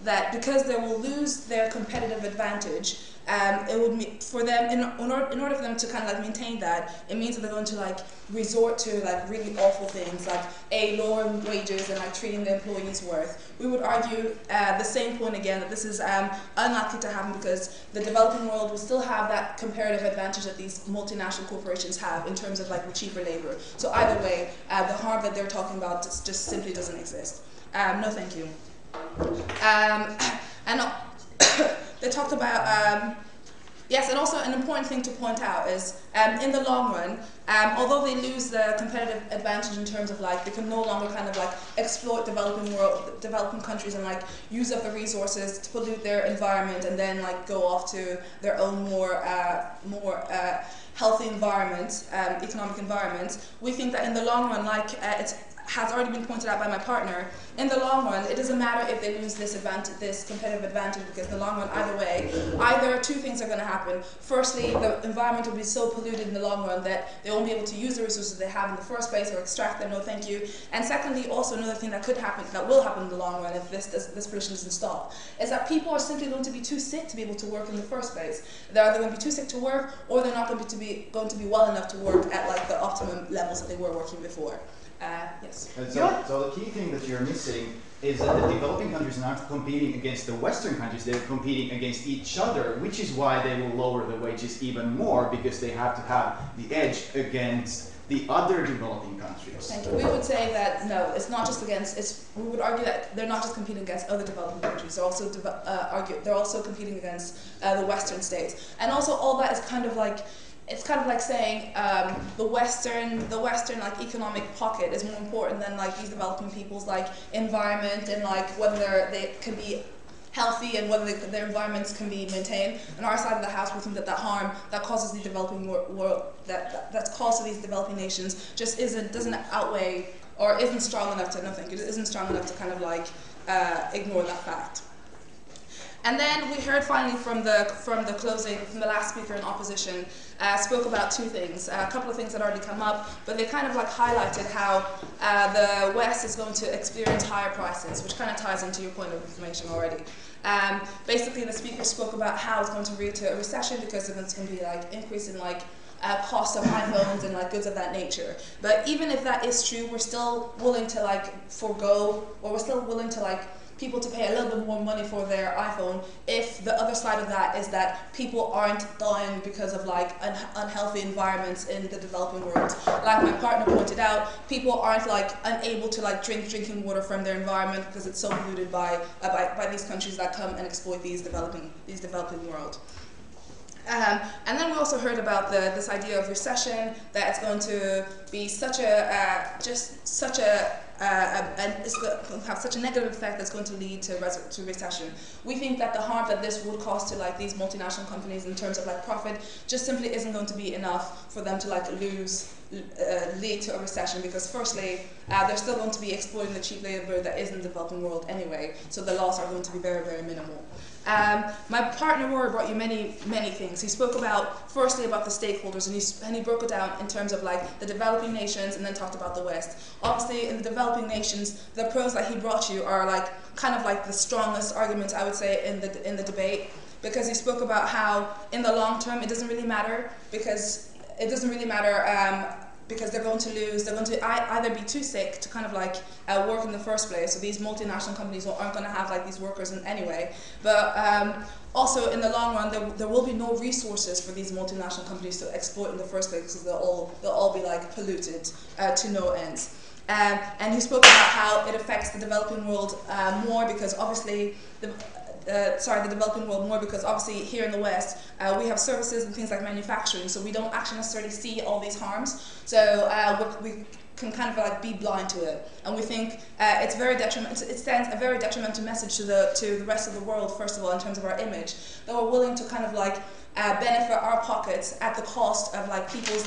H: that because they will lose their competitive advantage, it would mean for them in order for them to kind of like maintain that, it means that they're going to like resort to like really awful things like lowering wages and like treating the employees worse. We would argue the same point again, that this is unlikely to happen because the developing world will still have that comparative advantage that these multinational corporations have in terms of like the cheaper labor. So either way, the harm that they're talking about just simply doesn't exist. No, thank you. And they talked about, yes, and also an important thing to point out is in the long run, although they lose the competitive advantage in terms of like they can no longer kind of like exploit developing countries and like use up the resources to pollute their environment and then like go off to their own more healthy environment, economic environment. We think that in the long run, like it has already been pointed out by my partner, in the long run, it doesn't matter if they lose this competitive advantage, because in the long run, either way, either two things are going to happen. Firstly, the environment will be so polluted in the long run that they won't be able to use the resources they have in the first place or extract them, no thank you. And secondly, also another thing that could happen, that will happen in the long run if this pollution doesn't stop, is that people are simply going to be too sick to be able to work in the first place. They're either going to be too sick to work, or they're not going to be well enough to work at like the optimum levels that they were working before. Yes.
F: So the key thing that you're missing is that the developing countries are not competing against the Western countries, they're competing against each other, which is why they will lower the wages even more, because they have to have the edge against the other developing countries.
H: Thank you. We would say that no, it's not just against, we would argue that they're not just competing against other developing countries, they're also competing against the Western states. And also all that is kind of like, it's kind of like saying the Western like economic pocket is more important than like these developing people's like environment and like whether they can be healthy and whether their environments can be maintained. On our side of the house, we think that harm that causes the developing world, that's caused to these developing nations, just doesn't outweigh or isn't strong enough to isn't strong enough to kind of like ignore that fact. And then we heard finally from the last speaker in opposition, spoke about two things, a couple of things that already come up, but they kind of like highlighted how the West is going to experience higher prices, which kind of ties into your point of information already. Basically, the speaker spoke about how it's going to lead to a recession because it's going to be like increase in like cost of iPhones and like goods of that nature. But even if that is true, we're still willing to like forego, or we're still willing to like people to pay a little bit more money for their iPhone if the other side of that is that people aren't dying because of like unhealthy environments in the developing world. Like my partner pointed out, people aren't like unable to like drinking water from their environment because it's so polluted by these countries that come and exploit these developing world. And then we also heard about this idea of recession, that it's going to be such it's going to have such a negative effect that's going to lead to recession. We think that the harm that this would cause to like these multinational companies in terms of like profit just simply isn't going to be enough for them to like lead to a recession, because firstly, they're still going to be exploiting the cheap labor that is in the developing world anyway, so the loss are going to be very, very minimal. My partner Rory brought you many things. He spoke about, firstly, about the stakeholders, and he broke it down in terms of like the developing nations, and then talked about the West. Obviously, in the developing nations, the pros that he brought you are like kind of like the strongest arguments, I would say, in the debate, because he spoke about how in the long term it doesn't really matter, because they're going to either be too sick to kind of like work in the first place, so these multinational companies aren't going to have like these workers in anyway, but also in the long run there will be no resources for these multinational companies to exploit in the first place, because they'll all be like polluted to no end. And he spoke about how it affects the developing world more, because obviously the developing world more, because obviously here in the West we have services and things like manufacturing, so we don't actually necessarily see all these harms. So we can kind of like be blind to it, and we think it's very detrimental. It sends a very detrimental message to the rest of the world. First of all, in terms of our image, that we're willing to kind of like benefit our pockets at the cost of like people's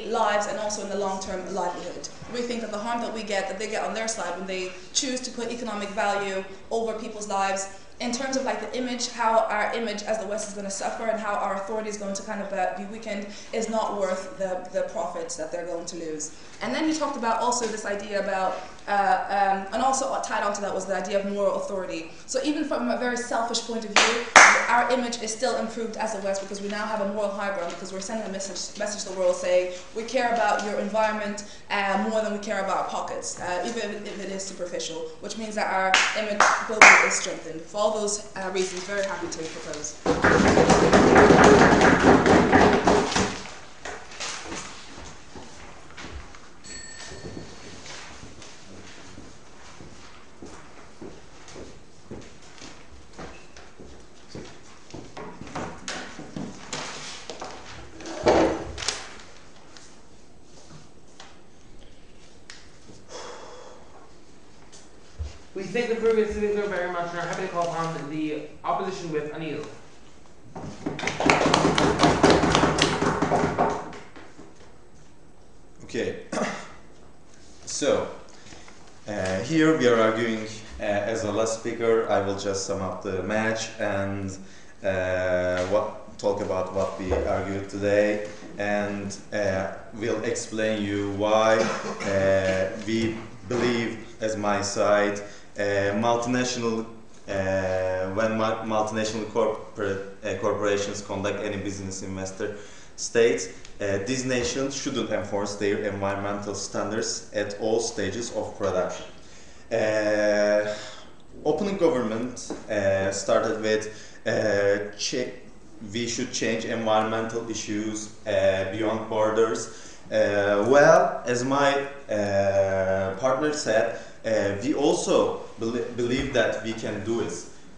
H: lives and also in the long-term livelihood. We think that the harm that we get, that they get on their side when they choose to put economic value over people's lives, in terms of like the image, how our image as the West is going to suffer and how our authority is going to kind of be weakened, is not worth the profits that they're going to lose. And then he talked about also this idea about, and also tied onto that was the idea of moral authority. So even from a very selfish point of view, our image is still improved as the West, because we now have a moral high ground, because we're sending a message to the world saying we care about your environment more than we care about our pockets, even if it is superficial, which means that our image globally is strengthened. For all those reasons, very happy to propose.
B: We thank the previous speaker very much and are happy to call upon the opposition with Anil.
I: Okay, so here we are arguing as a last speaker. I will just sum up the match and talk about what we argued today, and we'll explain you why we believe, as my side, multinational when multinational corporations conduct any business investor states, these nations shouldn't enforce their environmental standards at all stages of production. Opening government started with we should change environmental issues beyond borders. Well, as my partner said, we also believe that we can do it,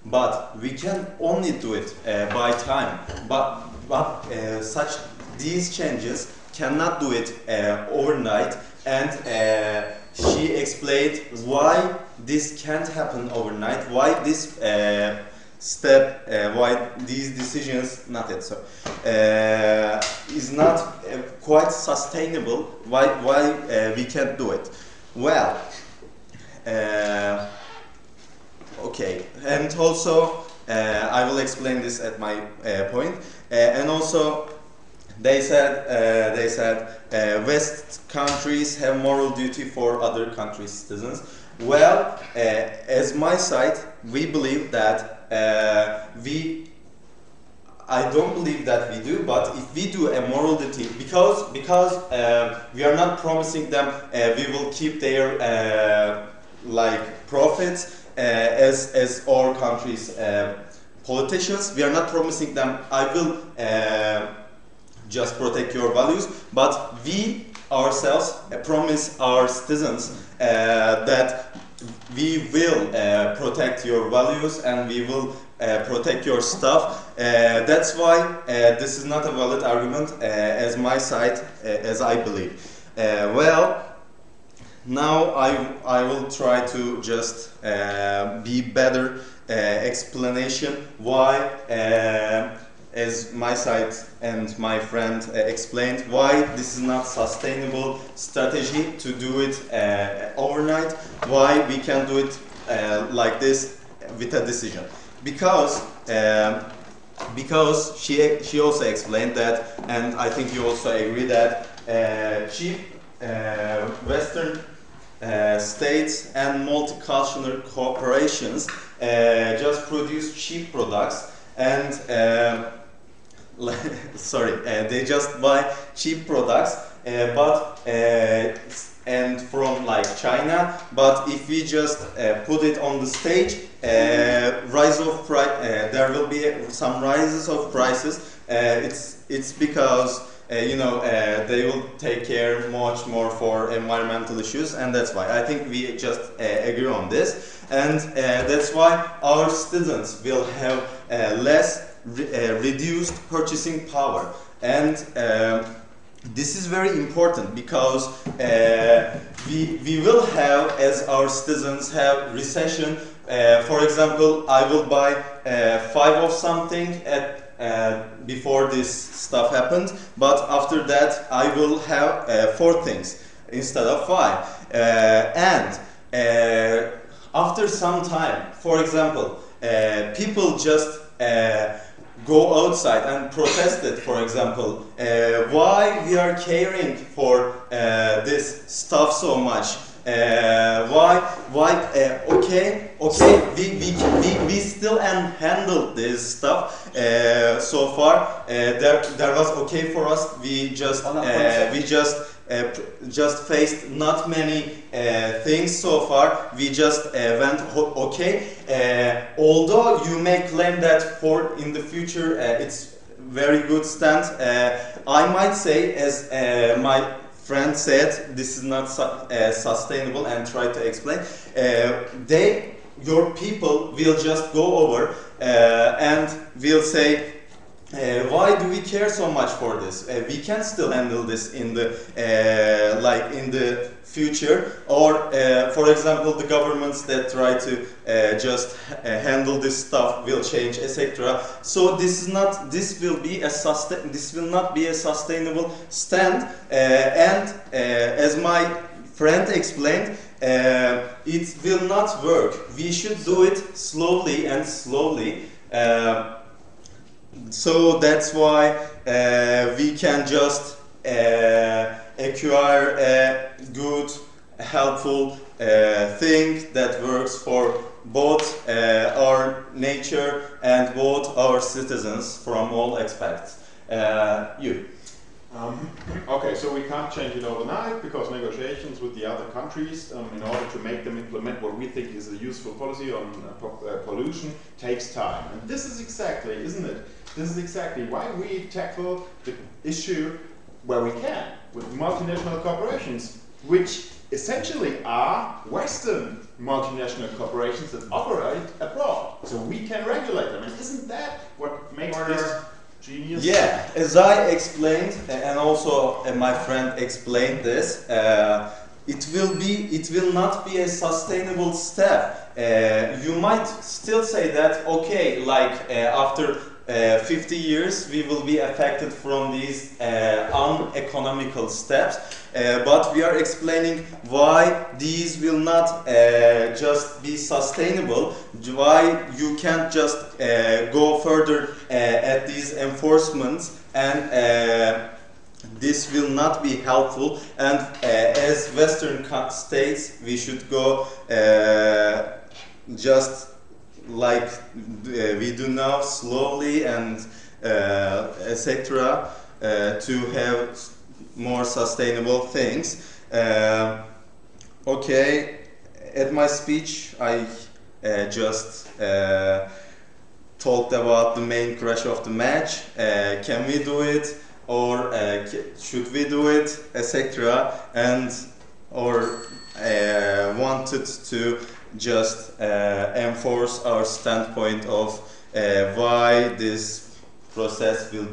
I: but we can only do it by time. But these changes cannot do it overnight, and she explained why this can't happen overnight, why this why these decisions is not quite sustainable. Why we can't do it? Well, okay, and also I will explain this at my point. And also, they said West countries have moral duty for other countries' citizens. Well, as my side, we believe that I don't believe that we do, but if we do a moral duty, because we are not promising them we will keep their like profits as our countries' politicians. We are not promising them I will just protect your values, but we ourselves promise our citizens that we will protect your values and we will protect your stuff. That's why this is not a valid argument as my side, as I believe. Well, now I will try to just be better explanation why, as my side and my friend explained, why this is not sustainable strategy to do it overnight, why we can do it like this with a decision. Because she also explained that, and I think you also agree that cheap Western states and multicultural corporations just produce cheap products and they just buy cheap products, and from like China. But if we just put it on the stage, rise of there will be some rises of prices. It's because they will take care much more for environmental issues, and that's why I think we just agree on this, and that's why our students will have less reduced purchasing power, and this is very important because we will have, as our citizens have recession. For example, I will buy 5 of something before this stuff happened, but after that I will have 4 things instead of 5. And after some time, for example, people just go outside and protest it, for example, why we are caring for this stuff so much, okay, we still handled this stuff so far, there was okay for us, we just faced not many things so far. We just went okay. Although you may claim that for in the future it's very good stand, I might say, as my friend said, this is not sustainable, and try to explain. Your people will just go over and will say, why do we care so much for this? We can still handle this in the in the future, or for example, the governments that try to just handle this stuff will change, etc. So this will not be a sustainable stand, and as my friend explained, it will not work. We should do it slowly and slowly. So that's why we can just acquire a good, helpful thing that works for both our nature and both our citizens from all aspects.
E: Okay, so we can't change it overnight because negotiations with the other countries in order to make them implement what we think is a useful policy on pollution takes time. And this is exactly, isn't it? This is exactly why we tackle the issue where we can with multinational corporations, which essentially are Western multinational corporations that operate abroad. So we can regulate them. And isn't that what makes this genius?
I: Yeah, as I explained, and also my friend explained this, it will not be a sustainable step. You might still say that, okay, like after 50 years we will be affected from these uneconomical steps, but we are explaining why these will not just be sustainable, why you can't just go further at these enforcements, and this will not be helpful, and as Western states we should go just like we do now, slowly and etc., to have more sustainable things. Okay, at my speech I just talked about the main crash of the match. Can we do it, or should we do it, etc., and or wanted to just enforce our standpoint of why this process will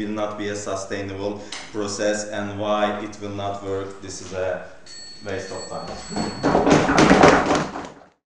I: not be a sustainable process, and why it will not work. This is a waste of time.